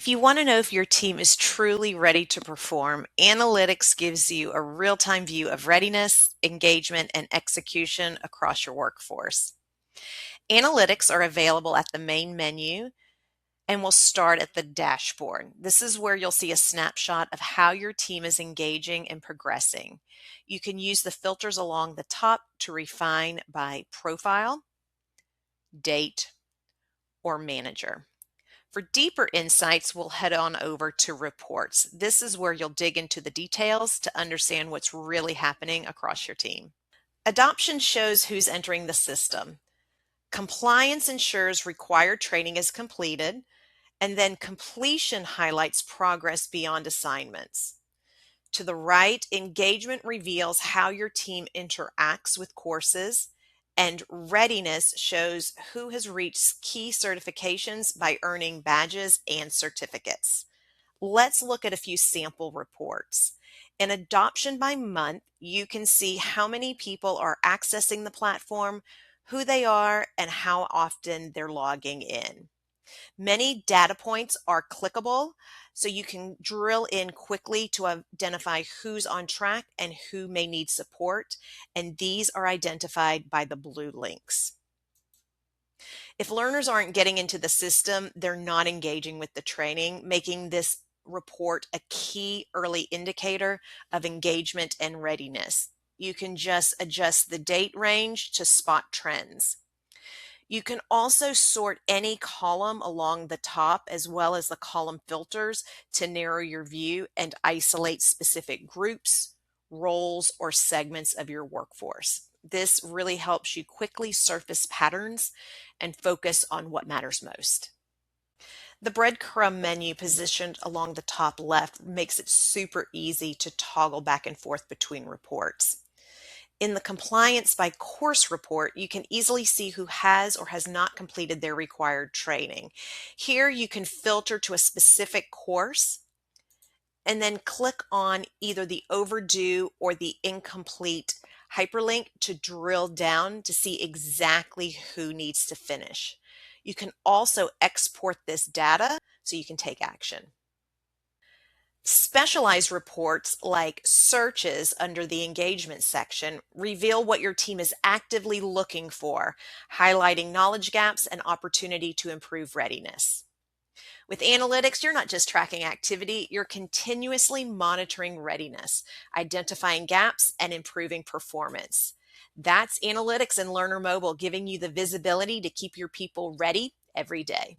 If you want to know if your team is truly ready to perform, analytics gives you a real-time view of readiness, engagement, and execution across your workforce. Analytics are available at the main menu and will start at the dashboard. This is where you'll see a snapshot of how your team is engaging and progressing. You can use the filters along the top to refine by profile, date, or manager. For deeper insights, we'll head on over to reports. This is where you'll dig into the details to understand what's really happening across your team. Adoption shows who's entering the system. Compliance ensures required training is completed, and then completion highlights progress beyond assignments. To the right, engagement reveals how your team interacts with courses, and readiness shows who has reached key certifications by earning badges and certificates. Let's look at a few sample reports. In adoption by month, you can see how many people are accessing the platform, who they are, and how often they're logging in. Many data points are clickable, so you can drill in quickly to identify who's on track and who may need support, and these are identified by the blue links. If learners aren't getting into the system, they're not engaging with the training, making this report a key early indicator of engagement and readiness. You can just adjust the date range to spot trends. You can also sort any column along the top as well as the column filters to narrow your view and isolate specific groups, roles, or segments of your workforce. This really helps you quickly surface patterns and focus on what matters most. The breadcrumb menu positioned along the top left makes it super easy to toggle back and forth between reports. In the compliance by course report, you can easily see who has or has not completed their required training. Here you can filter to a specific course and then click on either the overdue or the incomplete hyperlink to drill down to see exactly who needs to finish. You can also export this data so you can take action. Specialized reports like searches under the engagement section reveal what your team is actively looking for, highlighting knowledge gaps and opportunity to improve readiness. With analytics, you're not just tracking activity, you're continuously monitoring readiness, identifying gaps, and improving performance. That's analytics and Learner Mobile, giving you the visibility to keep your people ready every day.